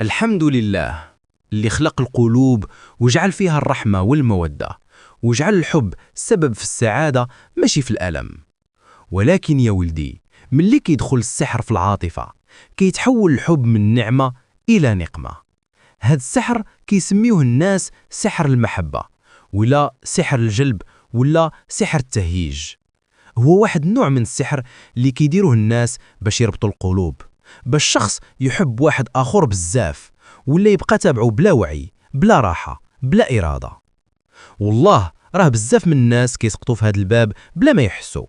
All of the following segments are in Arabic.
الحمد لله اللي خلق القلوب وجعل فيها الرحمة والمودة، وجعل الحب سبب في السعادة ماشي في الألم. ولكن يا ولدي، ملي كيدخل السحر في العاطفة كيتحول الحب من نعمة إلى نقمة. هاد السحر كيسميوه الناس سحر المحبة، ولا سحر الجلب، ولا سحر التهييج. هو واحد النوع من السحر اللي كيديروه الناس باش يربطوا القلوب، باش شخص يحب واحد آخر بزاف ولا يبقى تابعه بلا وعي، بلا راحة، بلا إرادة. والله راه بزاف من الناس كيسقطوا في هذا الباب بلا ما يحسوا.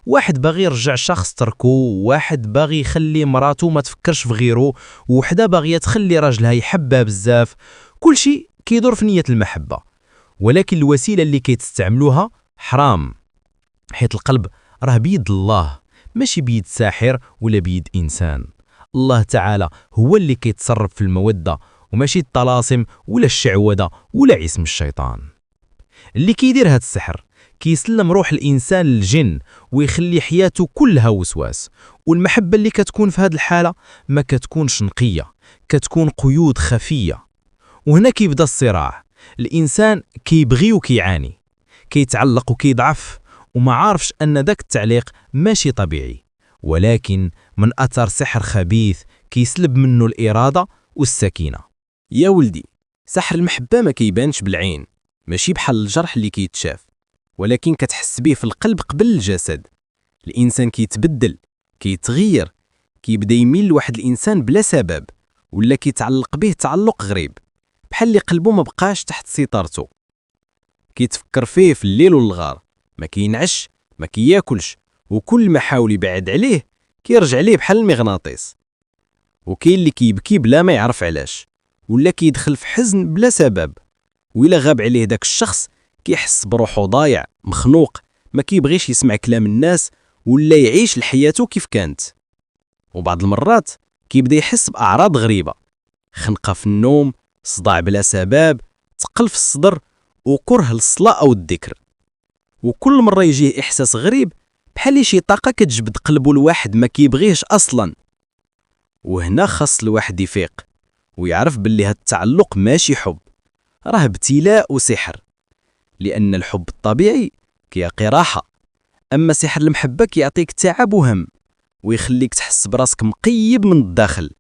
واحد باغي يرجع شخص تركو، واحد باغي يخلي مراته ما تفكرش في غيره، وحده باغيه تخلي راجلها يحبها بزاف. كل شيء كيدور في نية المحبة، ولكن الوسيلة اللي كيتستعملوها حرام، حيت القلب راه بيد الله، ماشي بيد ساحر ولا بيد إنسان. الله تعالى هو اللي كيتصرف في المودة، وماشي الطلاسم ولا الشعوذة ولا عصم الشيطان. اللي كيدير هاد السحر كيسلم روح الإنسان للجن ويخلي حياته كلها وسواس. والمحبة اللي كتكون في هاد الحالة ما كتكونش نقية، كتكون قيود خفية. وهنا كيبدا الصراع، الإنسان كيبغي وكيعاني، كيتعلق وكيضعف، وما عارفش أن داك التعليق ماشي طبيعي. ولكن من أثر سحر خبيث كيسلب منه الإرادة والسكينة. يا ولدي، سحر المحبة ما كيبانش بالعين، ماشي بحال الجرح اللي كيتشاف، ولكن كتحس به في القلب قبل الجسد. الإنسان كيتبدل، كيتغير، كيبدا يميل لواحد الإنسان بلا سبب، ولا كيتعلق به تعلق غريب، بحال اللي قلبه ما بقاش تحت سيطرته. كيتفكر فيه في الليل والغار، ما كينعش، ما كياكلش، وكل ما حاول يبعد عليه كيرجع ليه بحال المغناطيس. وكاين اللي كيبكي بلا ما يعرف علاش، ولا كيدخل في حزن بلا سبب، وإلا غاب عليه داك الشخص كيحس بروحو ضايع، مخنوق، ما كيبغيش يسمع كلام الناس ولا يعيش لحياته كيف كانت. وبعض المرات كيبدا يحس بأعراض غريبة، خنقة في النوم، صداع بلا سبب، ثقل في الصدر، وكره للصلاة أو الذكر. وكل مرة يجيه إحساس غريب بحال شي طاقة كتجبد قلبه لواحد ما كيبغيهش أصلا. وهنا خاص الواحد يفيق ويعرف باللي هاد التعلق ماشي حب، راه ابتلاء وسحر. لأن الحب الطبيعي كيعطي راحة، أما سحر المحبة كيعطيك تعب وهم، ويخليك تحس براسك مقيب من الداخل.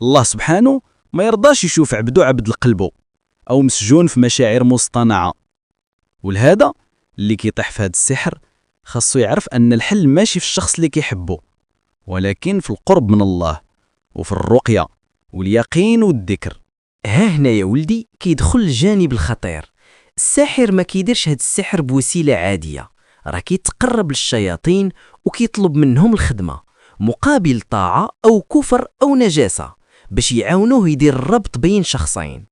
الله سبحانه ما يرضاش يشوف عبدو عبد لقلبه، أو مسجون في مشاعر مصطنعة. ولهذا اللي كيطيح في هاد السحر خاصو يعرف أن الحل ماشي في الشخص اللي كيحبه، ولكن في القرب من الله، وفي الرقية واليقين والذكر. هنا يا ولدي كيدخل الجانب الخطير. الساحر ما كيديرش هاد السحر بوسيلة عادية، راه كيتقرب للشياطين وكيطلب منهم الخدمة مقابل طاعة أو كفر أو نجاسة، باش يعاونوه يدير الربط بين شخصين.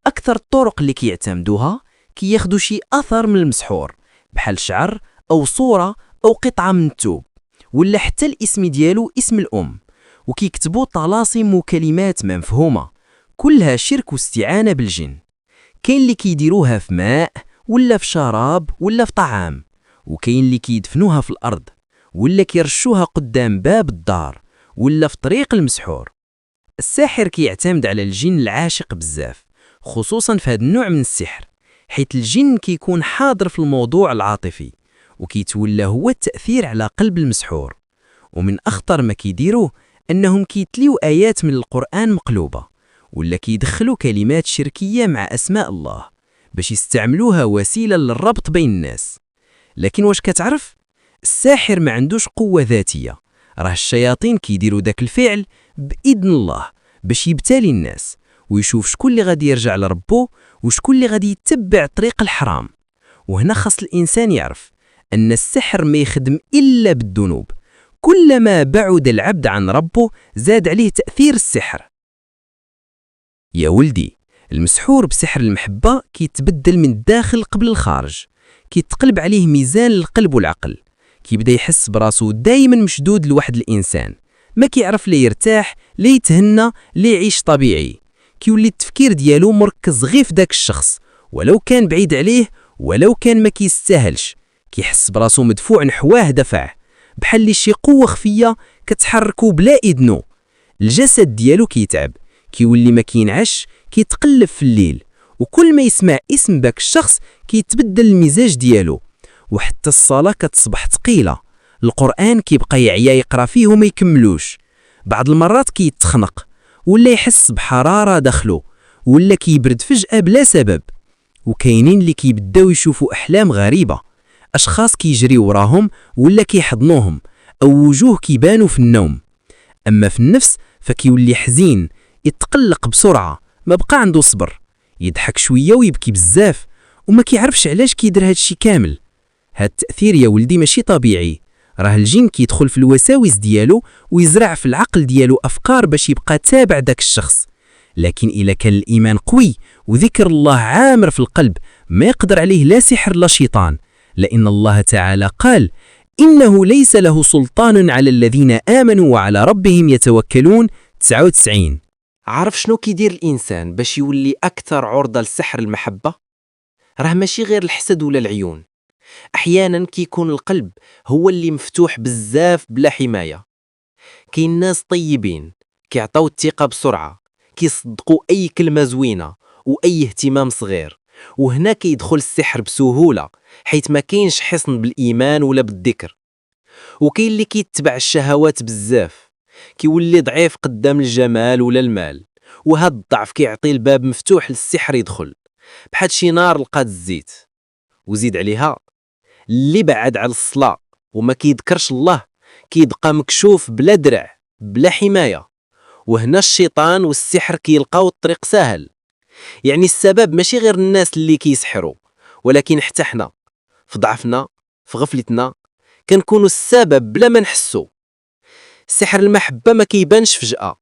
أكثر الطرق اللي كيعتمدوها كياخدوا شي أثر من المسحور، بحال شعر أو صورة أو قطعة من الثوب، ولا حتى الاسم ديالو اسم الأم، وكيكتبوا طلاسم وكلمات مفهومة، كلها شرك واستعانة بالجن. كاين اللي كيديروها في ماء ولا في شراب ولا في طعام، وكاين اللي كيدفنوها في الأرض، ولا كيرشوها قدام باب الدار، ولا في طريق المسحور. الساحر كيعتمد على الجن العاشق بزاف، خصوصا في هذا النوع من السحر، حيث الجن كيكون حاضر في الموضوع العاطفي، وكيتولى هو التأثير على قلب المسحور. ومن أخطر ما كيديروه أنهم كيتليو آيات من القرآن مقلوبة، ولا كيدخلوا كلمات شركية مع أسماء الله باش يستعملوها وسيلة للربط بين الناس. لكن واش كتعرف؟ الساحر ما عندوش قوة ذاتية، راه الشياطين كيديروا داك الفعل بإذن الله باش يبتالي الناس، ويشوف شكون اللي غادي يرجع لربو وشكون اللي غادي يتبع طريق الحرام. وهنا خاص الإنسان يعرف أن السحر ما يخدم إلا بالذنوب، كلما بعد العبد عن ربه زاد عليه تأثير السحر. يا ولدي، المسحور بسحر المحبة كيتبدل من الداخل قبل الخارج، كيتقلب عليه ميزان القلب والعقل، كيبدا يحس براسو دايما مشدود لواحد الإنسان، ما كيعرف ليه يرتاح، ليه يتهنى، ليه يعيش طبيعي. كيولي التفكير ديالو مركز غير في داك الشخص، ولو كان بعيد عليه، ولو كان ما كيستاهلش. كيحس براسو مدفوع نحواه دفع، بحال شي قوة خفية كتحركو بلا إذنو. الجسد ديالو كيتعب، كيولي ما كينعش، كيتقلب في الليل، وكل ما يسمع اسم باك الشخص كيتبدل المزاج ديالو، وحتى الصلاة كتصبح ثقيلة، القرآن كيبقى يعيا يقرا فيه وما يكملوش، بعض المرات كيتخنق ولا يحس بحرارة داخلو ولا كيبرد فجأة بلا سبب. وكاينين اللي كيبداو يشوفوا أحلام غريبة، أشخاص كيجريو وراهم ولا كيحضنوهم، أو وجوه كيبانوا في النوم. أما في النفس فكيولي حزين، يتقلق بسرعة، ما بقى عنده صبر، يضحك شوية ويبكي بزاف وما كيعرفش علاش كيدير هادشي كامل. هاد التأثير يا ولدي ماشي طبيعي، راه الجن كيدخل في الوساوس ديالو ويزرع في العقل ديالو أفكار باش يبقى تابع داك الشخص. لكن إلا كان الإيمان قوي وذكر الله عامر في القلب ما يقدر عليه لا سحر لا شيطان، لأن الله تعالى قال: إنه ليس له سلطان على الذين آمنوا وعلى ربهم يتوكلون. 99. عارف شنو كيدير الإنسان باش يولي أكثر عرضة لسحر المحبة؟ راه ماشي غير الحسد ولا العيون، أحيانا كيكون القلب هو اللي مفتوح بزاف بلا حماية. كاين ناس طيبين كيعطيو الثقة بسرعة، كيصدقوا أي كلمة زوينة وأي اهتمام صغير، وهنا كيدخل السحر بسهولة حيث ما كاينش حصن بالإيمان ولا بالذكر. وكاين اللي كيتبع الشهوات بزاف، كيولي ضعيف قدام الجمال ولا المال، وهذا الضعف كيعطي الباب مفتوح للسحر يدخل بحال شي نار لقات الزيت. وزيد عليها اللي بعد على الصلاة وما كيذكرش الله كيبقى مكشوف بلا درع بلا حماية، وهنا الشيطان والسحر كيلقاو الطريق سهل. يعني السبب ماشي غير الناس اللي كيسحروا، ولكن حتى حنا في ضعفنا في غفلتنا كنكونوا السبب بلا ما نحسو. سحر المحبة ما كيبانش فجأة،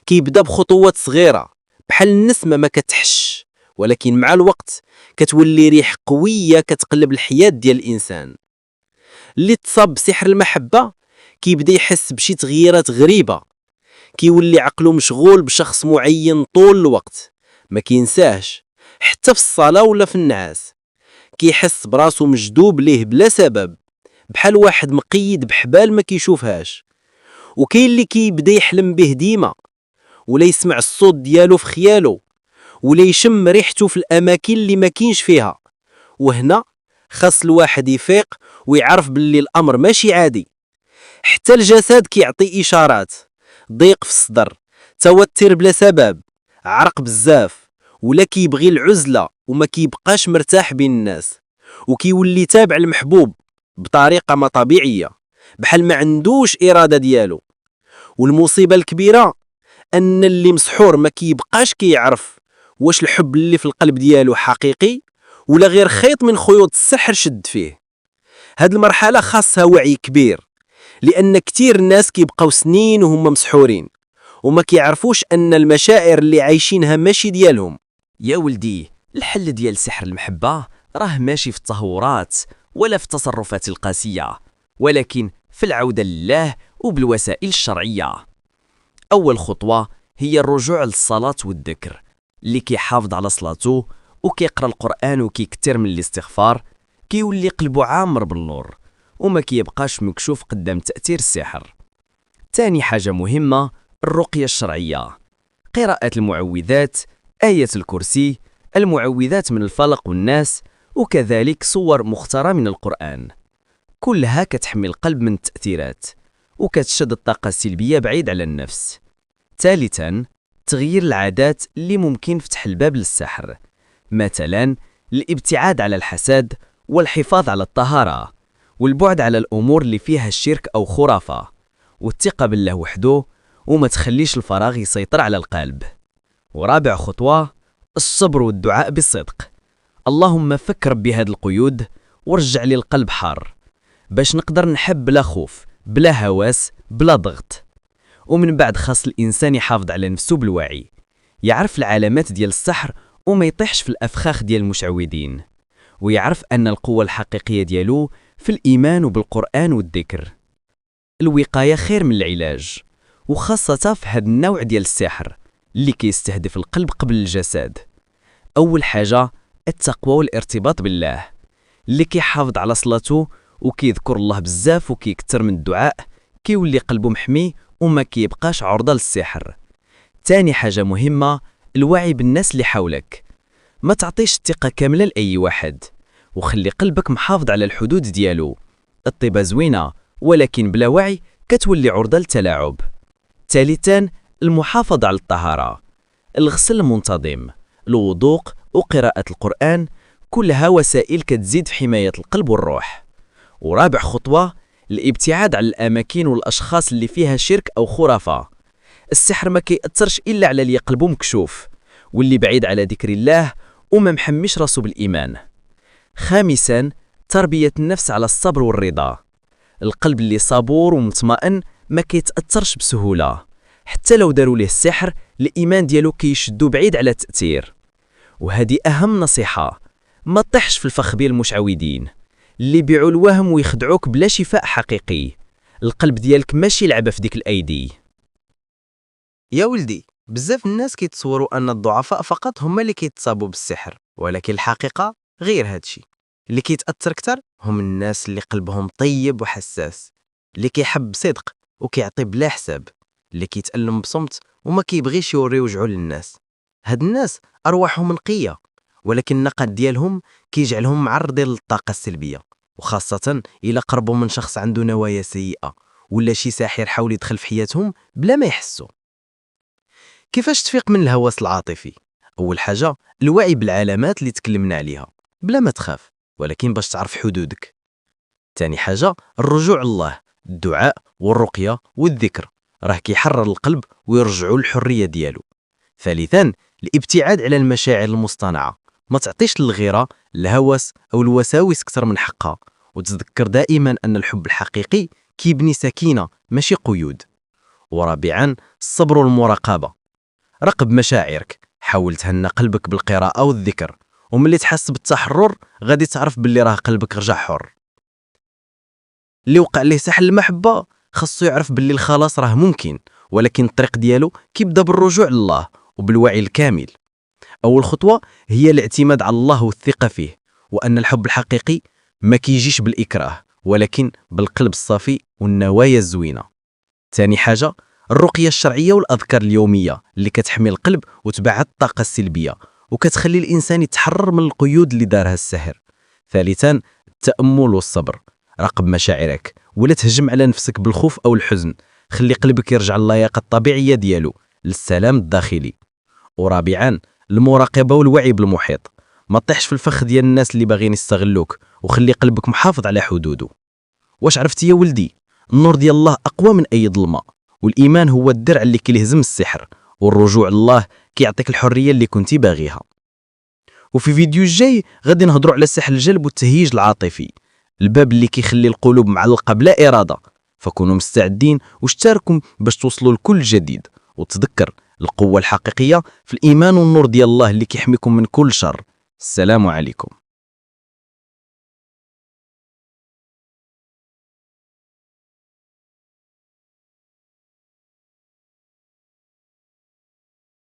كيبدا بخطوات صغيرة بحال النسمة ما كتحش، ولكن مع الوقت كتولي ريح قوية كتقلب الحياة ديال الإنسان. اللي تصاب بسحر المحبة كيبدا يحس بشي تغييرات غريبة، كيولي عقله مشغول بشخص معين طول الوقت، ما كينساهش حتى في الصلاة ولا في النعاس، كيحس براسو مجذوب ليه بلا سبب بحال واحد مقيد بحبال ما كيشوفهاش. وكاين اللي كيبدا يحلم به ديما، ولا يسمع الصوت ديالو في خياله، ولا يشم ريحته في الأماكن اللي ما كينش فيها. وهنا خاص الواحد يفيق ويعرف باللي الأمر ماشي عادي. حتى الجسد كيعطي إشارات، ضيق في الصدر، توتر بلا سبب، عرق بزاف، ولا كيبغي العزلة وما كيبقاش مرتاح بين الناس، وكيولي تابع المحبوب بطريقة ما طبيعية بحال ما عندوش إرادة ديالو. والمصيبة الكبيرة أن اللي مسحور ما كيبقاش كيعرف واش الحب اللي في القلب ديالو حقيقي ولا غير خيط من خيوط السحر شد فيه. هاد المرحلة خاصها وعي كبير، لأن كتير الناس كيبقاو سنين وهم مسحورين وما كيعرفوش أن المشاعر اللي عايشينها ماشي ديالهم. يا ولدي، الحل ديال سحر المحبة راه ماشي في التهورات ولا في التصرفات القاسية، ولكن في العودة لله وبالوسائل الشرعية. أول خطوة هي الرجوع للصلاة والذكر. اللي كيحافظ على صلاته وكيقرأ القرآن وكيكتر من الاستغفار كيولي قلبه عامر بالنور وما كيبقاش مكشوف قدام تأثير السحر. تاني حاجة مهمة الرقية الشرعية، قراءة المعوذات، آية الكرسي، المعوذات من الفلق والناس، وكذلك صور مختارة من القرآن. كلها كتحمي القلب من التأثيرات وكتشد الطاقة السلبية بعيد على النفس. ثالثاً تغيير العادات اللي ممكن فتح الباب للسحر، مثلاً الابتعاد على الحسد والحفاظ على الطهارة والبعد على الأمور اللي فيها الشرك أو خرافة، والثقة بالله وحده وما تخليش الفراغ يسيطر على القلب. ورابع خطوة الصبر والدعاء بالصدق. اللهم فك ربي هاد القيود ورجع لي القلب حار باش نقدر نحب بلا خوف بلا هواس بلا ضغط. ومن بعد خاص الإنسان يحافظ على نفسه بالوعي، يعرف العلامات ديال السحر وما يطيحش في الأفخاخ ديال المشعوذين، ويعرف أن القوة الحقيقية ديالو في الإيمان وبالقرآن والذكر. الوقاية خير من العلاج، وخاصة في هذا النوع ديال السحر اللي كيستهدف القلب قبل الجسد. أول حاجة التقوى والارتباط بالله، اللي كيحافظ على صلاته وكيذكر الله بزاف وكيكتر من الدعاء كيولي قلبه محمي وما كيبقاش عرضة للسحر. تاني حاجة مهمة، الوعي بالناس اللي حولك. ما تعطيش الثقة كاملة لأي واحد، وخلي قلبك محافظ على الحدود ديالو. الطيبة زوينة، ولكن بلا وعي كتولي عرضة للتلاعب. ثالثاً، المحافظة على الطهارة. الغسل المنتظم، الوضوء وقراءة القرآن، كلها وسائل كتزيد في حماية القلب والروح. ورابع خطوة، الابتعاد عن الأماكن والأشخاص اللي فيها شرك أو خرافة. السحر ما كيأثرش إلا على اللي قلبه مكشوف، واللي بعيد على ذكر الله وما محمش راسو بالإيمان. خامساً، تربية النفس على الصبر والرضا. القلب اللي صبور ومطمئن ما كيتأثرش بسهولة، حتى لو داروا ليه السحر الإيمان ديالو كيشدو بعيد على التأثير. وهذه أهم نصيحة، ما تطيحش في الفخ ديال المشعوذين اللي بيعوا الوهم ويخدعوك بلا شفاء حقيقي. القلب ديالك ماشي لعبة في ديك الأيدي. يا ولدي، بزاف الناس كيتصوروا أن الضعفاء فقط هما اللي كيتصابوا بالسحر، ولكن الحقيقة غير هادشي. اللي كيتأثر كتر هم الناس اللي قلبهم طيب وحساس، اللي كيحب بصدق وكيعطي بلا حساب، اللي كيتألم بصمت وما كيبغيش يوري وجعو للناس. هاد الناس أرواحهم نقية، ولكن النقد ديالهم كيجعلهم معرضين للطاقة السلبية، وخاصة إلا قربوا من شخص عنده نوايا سيئة ولا شي ساحر حاول يدخل في حياتهم بلا ما يحسوا. كيفاش تفيق من الهوس العاطفي؟ أول حاجة، الوعي بالعلامات اللي تكلمنا عليها بلا ما تخاف، ولكن باش تعرف حدودك. تاني حاجة، الرجوع الله، الدعاء والرقية والذكر راه كيحرر القلب ويرجعوا الحرية ديالو. ثالثاً، الابتعاد على المشاعر المصطنعة. ما تعطيش للغيرة، الهوس أو الوساوس كتر من حقها، وتذكر دائما أن الحب الحقيقي كيبني سكينة ماشي قيود. ورابعاً، الصبر والمراقبة. راقب مشاعرك، حاول تهنى قلبك بالقراءة والذكر، وملي تحس بالتحرر غادي تعرف باللي راه قلبك رجع حر. اللي وقع ليه سحر المحبة خاصو يعرف باللي الخلاص راه ممكن، ولكن الطريق ديالو كيبدا بالرجوع لله وبالوعي الكامل. أول خطوة هي الاعتماد على الله والثقة فيه، وأن الحب الحقيقي ما كيجيش بالإكراه، ولكن بالقلب الصافي والنوايا الزوينة. ثاني حاجة، الرقية الشرعية والأذكار اليومية اللي كتحمي القلب وتبعد الطاقة السلبية وكتخلي الإنسان يتحرر من القيود اللي دارها السحر. ثالثاً، التأمل والصبر. راقب مشاعرك ولا تهجم على نفسك بالخوف أو الحزن، خلي قلبك يرجع للياقة الطبيعية ديالو، للسلام الداخلي. ورابعاً، المراقبة والوعي بالمحيط. ما تطيحش في الفخ ديال الناس اللي باغيين يستغلوك، وخلي قلبك محافظ على حدوده. واش عرفتي يا ولدي؟ النور ديال الله أقوى من أي ظلمة، والإيمان هو الدرع اللي كيلهزم السحر، والرجوع لله كيعطيك الحرية اللي كنتي باغيها. وفي فيديو الجاي غادي نهضروا على سحر الجلب والتهييج العاطفي، الباب اللي كيخلي القلوب معلقة بلا إرادة. فكونوا مستعدين واشتركوا باش توصلوا لكل جديد، وتذكر القوة الحقيقية في الإيمان والنور ديال الله اللي كيحميكم من كل شر. السلام عليكم.